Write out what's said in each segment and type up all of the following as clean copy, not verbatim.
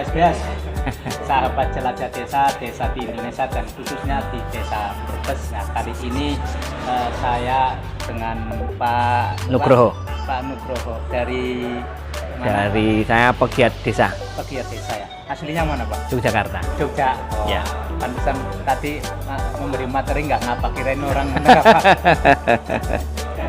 Gas, sahabat jelajah desa di Indonesia dan khususnya di Desa Brebes. Nah, kali ini saya dengan Pak Nugroho dari saya pegiat desa. Pegiat desa ya. Aslinya mana, Pak? Yogyakarta. Jogja. Oh, ya. Pantesan tadi memberi materi nggak ngapa kirain orang apa. Ya.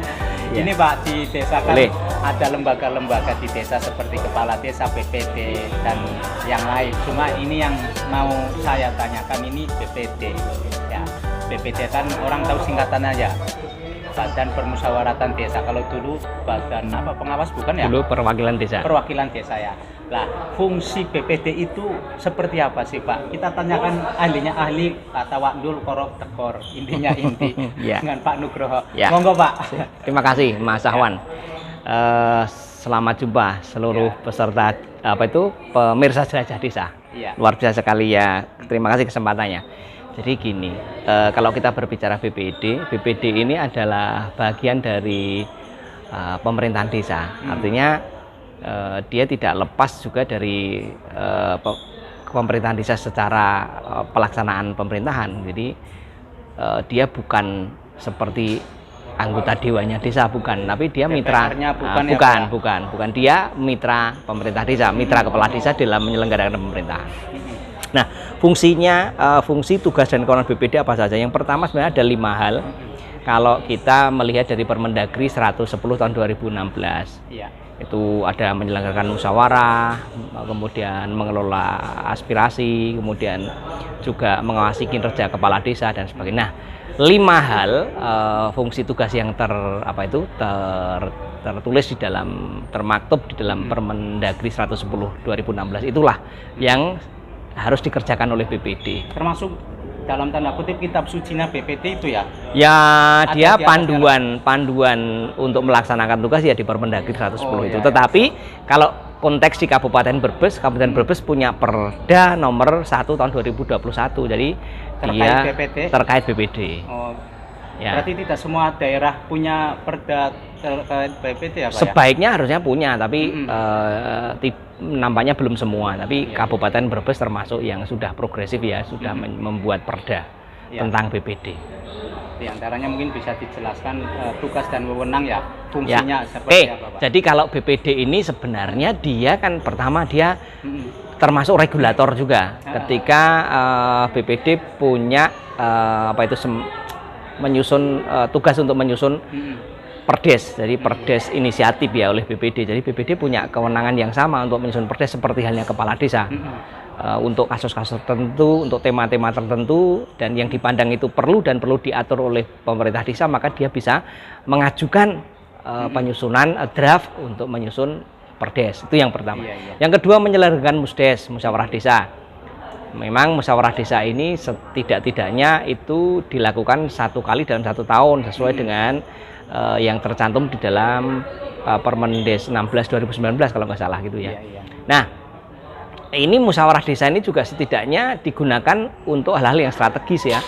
Ini Pak, di desa kan ada lembaga-lembaga di desa seperti kepala desa, BPD, dan yang lain. Cuma ini yang mau saya tanyakan ini BPD. Ya, BPD kan orang tahu singkatan aja. Badan Permusyawaratan Desa. Kalau dulu badan apa pengawas bukan ya? Dulu perwakilan desa. Perwakilan desa ya. Nah, fungsi BPD itu seperti apa sih Pak? Kita tanyakan ahlinya ahli, kata Wakdul Korok Tekor, intinya inti. Ya. Dengan Pak Nugroho. Ya. Monggo Pak. Terima kasih Mas Ahwan. Selamat jumpa seluruh peserta pemirsa jelajah desa. Ya. Luar biasa sekali ya. Terima kasih kesempatannya. Jadi gini, kalau kita berbicara BPD ini adalah bagian dari pemerintahan desa. Artinya dia tidak lepas juga dari pemerintahan desa secara pelaksanaan pemerintahan. Jadi dia bukan seperti anggota dewanya desa, bukan, tapi dia mitra. Bukan. Dia mitra pemerintah desa, mitra kepala desa dalam menyelenggarakan pemerintahan. Nah, fungsi tugas dan kewenangan BPD apa saja? Yang pertama sebenarnya ada 5 hal. Kalau kita melihat dari Permendagri 110 tahun 2016, ya. Itu ada menyelenggarakan musyawarah, kemudian mengelola aspirasi, kemudian juga mengawasi kinerja kepala desa dan sebagainya. Nah, 5 hal fungsi tugas yang tertulis di dalam, termaktub di dalam Permendagri 110 2016 itulah yang harus dikerjakan oleh BPD. Termasuk dalam tanda kutip kitab sucinya BPD itu ya? Ya, dia panduan untuk melaksanakan tugas ya di Permendagri 110 itu. Ya, tetapi kalau konteks di Kabupaten Brebes punya Perda nomor 1 tahun 2021. Jadi terkait BPD. Oh. Ya. Berarti tidak semua daerah punya perda terkait BPD ya Pak? Sebaiknya harusnya punya, tapi nampaknya belum semua. Tapi Kabupaten Brebes termasuk yang sudah progresif ya, sudah membuat perda tentang BPD. Di antaranya mungkin bisa dijelaskan tugas dan wewenang ya, fungsinya seperti apa Pak? Jadi kalau BPD ini sebenarnya dia kan pertama dia termasuk regulator juga. Ketika BPD punya menyusun tugas untuk menyusun perdes, jadi perdes inisiatif ya oleh BPD. Jadi BPD punya kewenangan yang sama untuk menyusun perdes seperti halnya kepala desa. Untuk kasus-kasus tertentu, untuk tema-tema tertentu, dan yang dipandang itu perlu diatur oleh pemerintah desa, maka dia bisa mengajukan penyusunan draft untuk menyusun perdes. Itu yang pertama. Yang kedua, menyelenggarakan musdes, musyawarah desa. Memang musyawarah desa ini setidak-tidaknya itu dilakukan 1 kali dalam 1 tahun sesuai dengan yang tercantum di dalam Permendes 16 2019 kalau nggak salah gitu ya. Nah, ini musyawarah desa ini juga setidaknya digunakan untuk hal-hal yang strategis ya.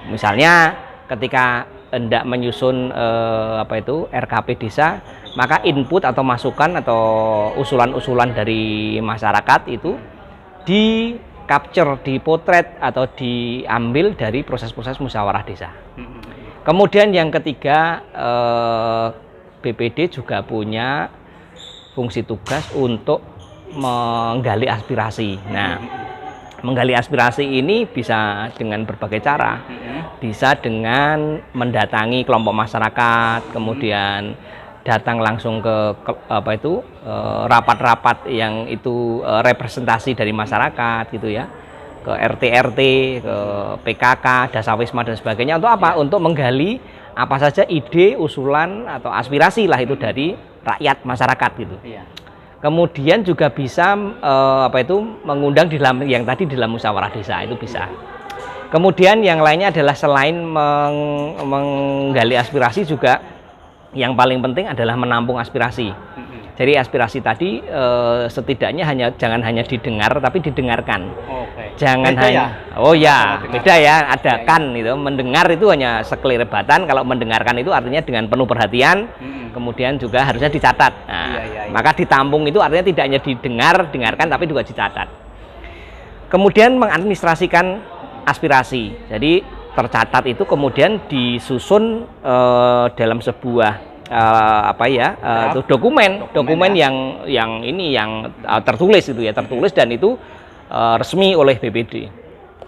Misalnya ketika hendak menyusun RKP desa, maka input atau masukan atau usulan-usulan dari masyarakat itu di capture, dipotret atau diambil dari proses-proses musyawarah desa. Kemudian yang ketiga, BPD juga punya fungsi tugas untuk menggali aspirasi. Nah, menggali aspirasi ini bisa dengan berbagai cara. Bisa dengan mendatangi kelompok masyarakat, kemudian datang langsung ke rapat-rapat yang itu representasi dari masyarakat gitu ya, ke RT-RT, ke PKK, Dasawisma dan sebagainya. Untuk apa? Untuk menggali apa saja ide, usulan atau aspirasi lah itu dari rakyat masyarakat gitu. Kemudian juga bisa mengundang di dalam yang tadi di dalam musyawarah desa itu bisa. Kemudian yang lainnya adalah selain menggali aspirasi juga yang paling penting adalah menampung aspirasi. Jadi aspirasi tadi setidaknya jangan hanya didengar tapi didengarkan. Jangan beda hanya beda ya, ada Ya, kan itu. Mendengar itu hanya sekelirebatan, kalau mendengarkan itu artinya dengan penuh perhatian. Kemudian juga harusnya dicatat. Nah, maka ditampung itu artinya tidak hanya dengarkan tapi juga dicatat. Kemudian mengadministrasikan aspirasi. Jadi tercatat itu kemudian disusun dalam sebuah dokumen yang tertulis itu ya, tertulis dan itu resmi oleh BPD.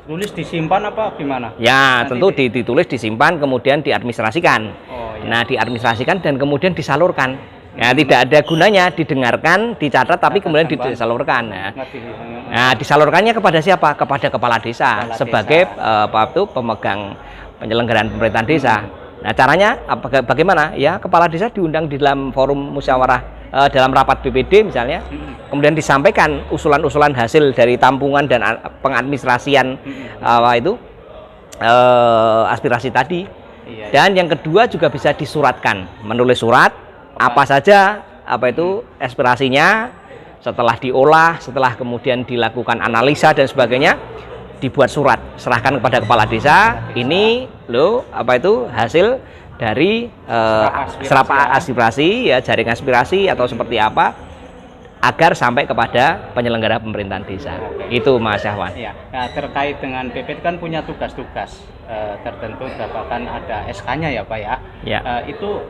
Tulis disimpan apa gimana? Ya, Nanti tentu ditulis, disimpan, kemudian diadministrasikan. Nah, diadministrasikan dan kemudian disalurkan. Ya, tidak ada gunanya didengarkan, dicatat, tapi kemudian disalurkan. Nah, disalurkannya kepada siapa? Kepada kepala desa sebagai pemegang penyelenggaraan pemerintahan desa. Nah, caranya bagaimana? Ya, kepala desa diundang di dalam forum musyawarah dalam rapat BPD misalnya, kemudian disampaikan usulan-usulan hasil dari tampungan dan pengadministrasian aspirasi tadi. Dan yang kedua juga bisa disuratkan, menulis surat apa saja aspirasinya, setelah diolah, setelah kemudian dilakukan analisa dan sebagainya, dibuat surat, serahkan kepada kepala desa. Ini hasil dari serap aspirasi ya, jaring aspirasi atau seperti apa, agar sampai kepada penyelenggara pemerintahan desa. Itu Mas Syahwan. Ya, nah, terkait dengan BPD kan punya tugas-tugas tertentu, bahkan ada SK-nya ya Pak ya. Itu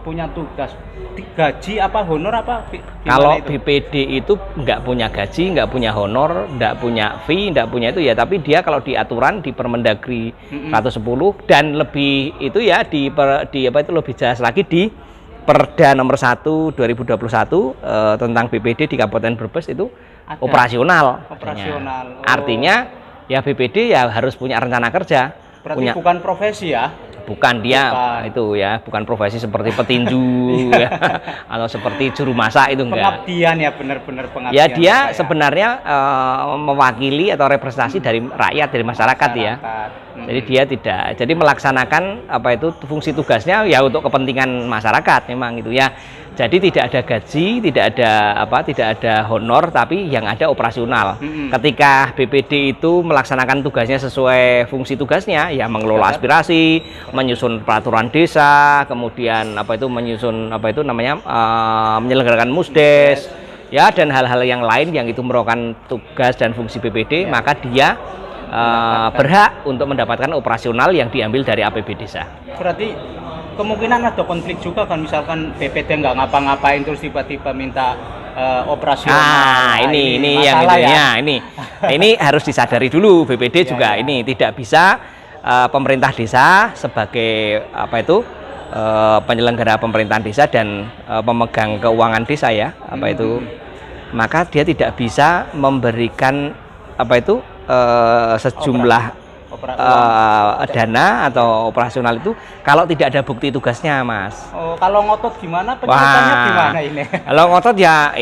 punya tugas gaji apa honor apa? Kalau itu? BPD itu nggak punya gaji, nggak punya honor, nggak punya fee, nggak punya itu ya, tapi dia kalau di aturan di Permendagri 110 dan lebih itu ya lebih jelas lagi di Perda nomor 1 2021 tentang BPD di Kabupaten Brebes itu ada. Operasional. Artinya ya BPD ya harus punya rencana kerja. Berarti bukan profesi ya? Bukan dia itu ya, bukan profesi seperti petinju ya, atau seperti juru masak itu enggak. Pengabdian ya, benar-benar pengabdian. Ya dia sebenarnya mewakili atau representasi dari rakyat, dari masyarakat ya. Jadi dia tidak, jadi melaksanakan fungsi tugasnya ya untuk kepentingan masyarakat memang itu ya. Jadi tidak ada gaji, tidak ada honor, tapi yang ada operasional. Ketika BPD itu melaksanakan tugasnya sesuai fungsi tugasnya, ya mengelola aspirasi, menyusun peraturan desa, kemudian menyelenggarakan musdes, ya dan hal-hal yang lain yang itu merupakan tugas dan fungsi BPD, maka dia berhak untuk mendapatkan operasional yang diambil dari APB desa. Berarti kemungkinan ada konflik juga kan, misalkan BPD nggak ngapa-ngapain terus tiba-tiba minta operasional. Ini yang ini harus disadari dulu BPD juga ini tidak bisa pemerintah desa sebagai penyelenggara pemerintahan desa dan pemegang keuangan desa ya maka dia tidak bisa memberikan sejumlah dana atau operasional itu kalau tidak ada bukti tugasnya, Mas. Oh, kalau ngotot gimana? Pencegahannya gimana ini? Kalau ngotot ya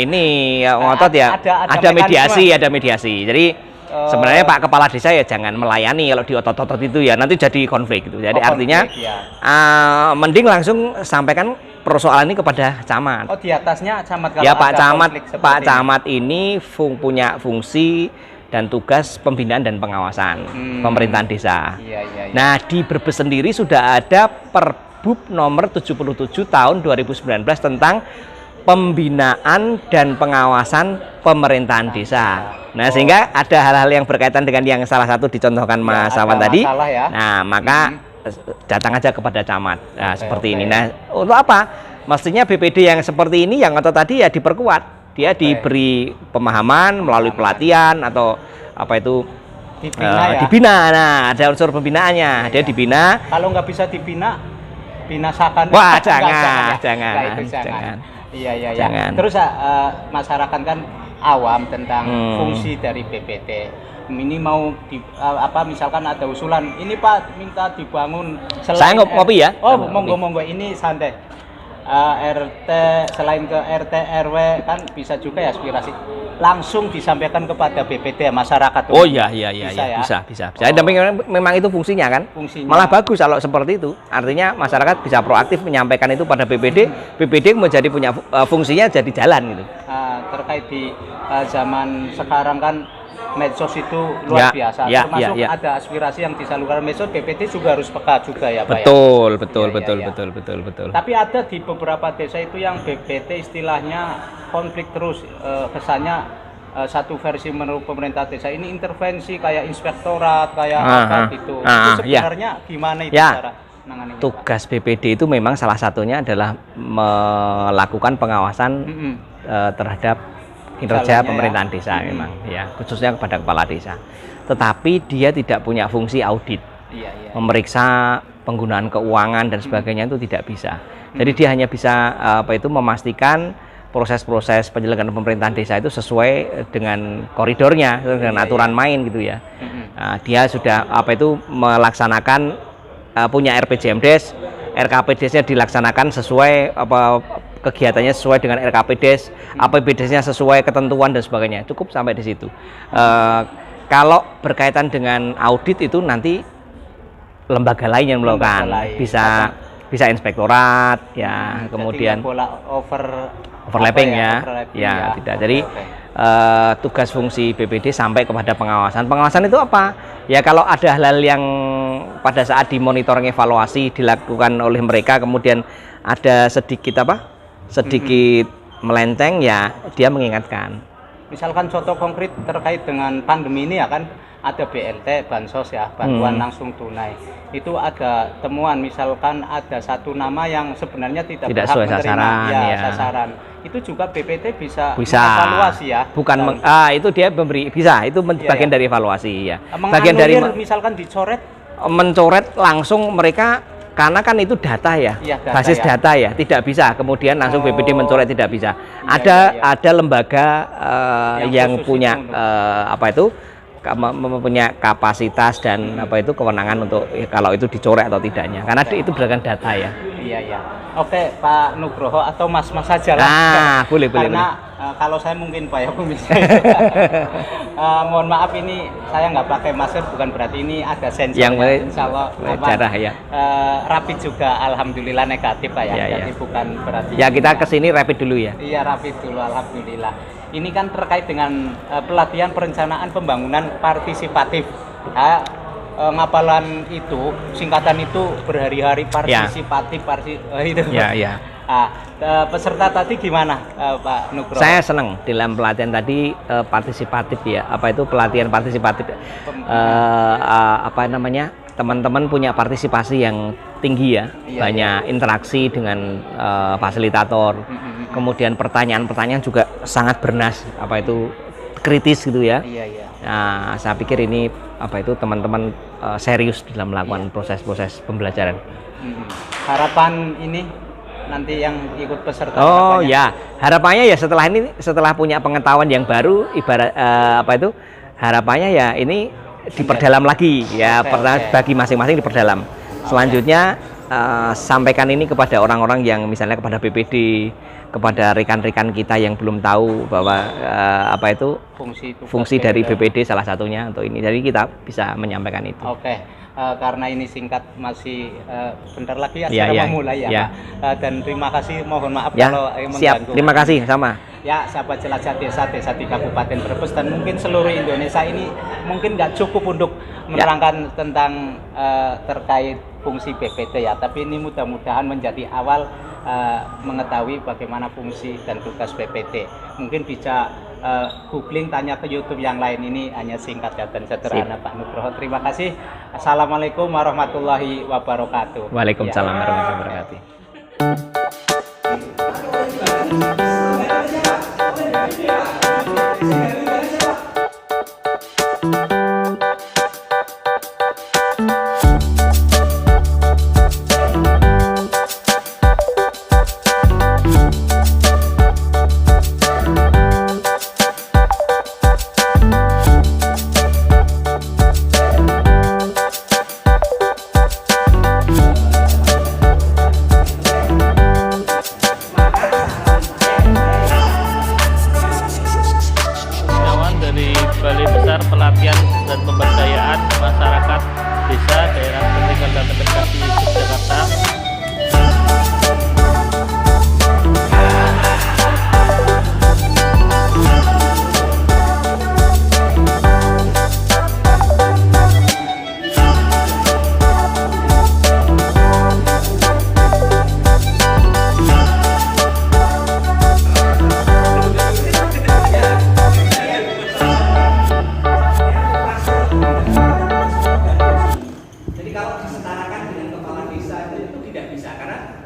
ada mediasi. Jadi sebenarnya Pak Kepala Desa ya jangan melayani kalau diotot-otot itu ya, nanti jadi konflik gitu. Jadi artinya mending langsung sampaikan persoalan ini kepada camat. Oh, di atasnya camat kalau ya Pak Camat ini punya fungsi dan tugas pembinaan dan pengawasan pemerintahan desa. Nah, di Brebes sendiri sudah ada Perbub nomor 77 tahun 2019 tentang pembinaan dan pengawasan pemerintahan desa. Nah, sehingga ada hal-hal yang berkaitan dengan yang salah satu dicontohkan Mas Awan tadi. Ya. Nah, maka datang aja kepada camat. Nah, seperti ini. Nah, untuk apa? Mestinya BPD yang seperti ini yang atau tadi ya diperkuat. Dia diberi pemahaman melalui pelatihan atau dibina. Nah, ada unsur pembinaannya. Dia dibina. Kalau nggak bisa dibina, binasakan. Wah, jangan. Iya. Jangan. Terus masyarakat kan awam tentang fungsi dari BPD. Ini mau misalkan ada usulan, ini Pak minta dibangun Saya ngopi ya. Oh, monggo ini santai. RT, selain ke RT RW kan bisa juga ya aspirasi langsung disampaikan kepada BPD masyarakat. Oh iya bisa. Tapi memang itu fungsinya kan. Malah bagus kalau seperti itu. Artinya masyarakat bisa proaktif menyampaikan itu pada BPD. BPD menjadi punya fungsinya jadi jalan gitu. Terkait di zaman sekarang kan medsos itu luar biasa. Termasuk ada aspirasi yang disalurkan medsos, BPD juga harus peka juga ya Pak. Betul. Tapi ada di beberapa desa itu yang BPD istilahnya konflik terus, kesannya satu versi menurut pemerintah desa ini intervensi kayak inspektorat kayak apa gitu. Itu sebenarnya gimana itu cara menanganinya? Tugas BPD itu memang salah satunya adalah melakukan pengawasan terhadap kinerja pemerintahan desa memang ya, khususnya kepada kepala desa. Tetapi dia tidak punya fungsi audit, memeriksa penggunaan keuangan dan sebagainya itu tidak bisa. Jadi dia hanya bisa memastikan proses-proses penyelenggaraan pemerintahan desa itu sesuai dengan koridornya, dengan aturan main gitu ya. Nah, dia sudah melaksanakan punya RPJMDes, RKPDes-nya dilaksanakan sesuai kegiatannya sesuai dengan RKPDes, APBDes-nya sesuai ketentuan dan sebagainya. Cukup sampai di situ. Kalau berkaitan dengan audit itu nanti lembaga lain yang melakukan, bisa inspektorat ya, kemudian overlapping ya, tidak. Jadi tugas fungsi BPD sampai kepada pengawasan. Pengawasan itu apa? Ya kalau ada hal-hal yang pada saat dimonitoring evaluasi dilakukan oleh mereka kemudian ada sedikit melenceng ya dia mengingatkan. Misalkan contoh konkret terkait dengan pandemi ini ya kan ada BLT, bansos ya, bantuan langsung tunai. Itu ada temuan misalkan ada satu nama yang sebenarnya tidak berhak sesuai menerima sasaran. Itu juga BPT bisa evaluasi ya. Bukan itu dia memberi itu bagian dari evaluasi ya. Bagian dari misalkan dicoret, mencoret langsung mereka. Karena kan itu data ya, basis data ya, tidak bisa kemudian langsung BPD mencoret, tidak bisa. Ada lembaga yang punya mempunyai kapasitas dan kewenangan untuk kalau itu dicoret atau tidaknya. Karena itu berdasarkan data ya. Iya. Oke, Pak Nugroho atau Mas saja lah. Boleh. Kalau saya mungkin Pak ya pemirsa. Mohon maaf ini saya nggak pakai masker, bukan berarti ini ada sensor. Insya Allah darah ya. Rapid juga alhamdulillah negatif Pak ya. Jadi bukan berarti. Ya kita kesini rapid dulu ya. Iya rapid dulu alhamdulillah. Ini kan terkait dengan pelatihan perencanaan pembangunan partisipatif. Ngapalan itu singkatan itu berhari-hari partisipatif itu. Ya. Peserta tadi gimana Pak Nugroho? Saya senang dalam pelatihan tadi partisipatif ya. Pelatihan partisipatif teman-teman punya partisipasi yang tinggi ya. Banyak interaksi dengan fasilitator. Kemudian pertanyaan-pertanyaan juga sangat bernas, kritis gitu ya. Nah, saya pikir ini teman-teman serius dalam melakukan proses-proses pembelajaran. Harapan ini nanti yang ikut peserta. Harapannya ya setelah punya pengetahuan yang baru, ibarat harapannya ya ini diperdalam lagi ya, bagi masing-masing diperdalam. Selanjutnya sampaikan ini kepada orang-orang yang misalnya kepada BPD, kepada rekan-rekan kita yang belum tahu bahwa fungsi dari BPD salah satunya untuk ini. Jadi kita bisa menyampaikan itu. Karena ini singkat masih bentar lagi acara memulai ya. Dan terima kasih, mohon maaf kalau mengganggu. Siap, terima kasih sama. Ya, sahabat jelajah desa di Kabupaten Brebes dan mungkin seluruh Indonesia ini mungkin nggak cukup untuk menerangkan tentang terkait fungsi BPD ya, tapi ini mudah-mudahan menjadi awal mengetahui bagaimana fungsi dan tugas BPD. Mungkin bisa googling, tanya ke YouTube yang lain, ini hanya singkat dan sederhana. Pak Nugroho, terima kasih. Assalamualaikum warahmatullahi wabarakatuh. Waalaikumsalam warahmatullahi wabarakatuh.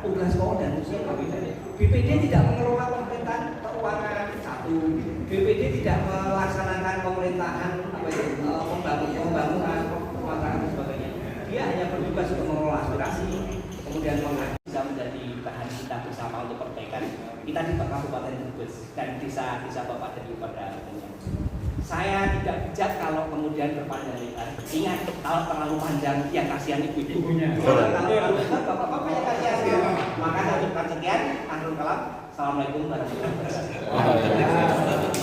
tugas keuangan dan fungsi yang berbeda. BPD tidak mengelola pemerintahan keuangan satu. BPD tidak melaksanakan pemerintahan pembangunan, pemasaran dan sebagainya. Dia hanya bertugas untuk mengelola aspirasi, kemudian bisa menjadi bahan kita bersama untuk perbaikan kita di Kabupaten Brebes dan desa-desa Bapak dan Ibu pada umumnya. Saya tidak bijak kalau kemudian berpanjang lebar. Ingat, kalau terlalu panjang yang kasihan ibu-ibunya. Kalau terlalu lebar, bapak-bapak yang kasihan. Maka saya ucapkan sekian. Akhirul kalam. Assalamualaikum warahmatullahi wabarakatuh.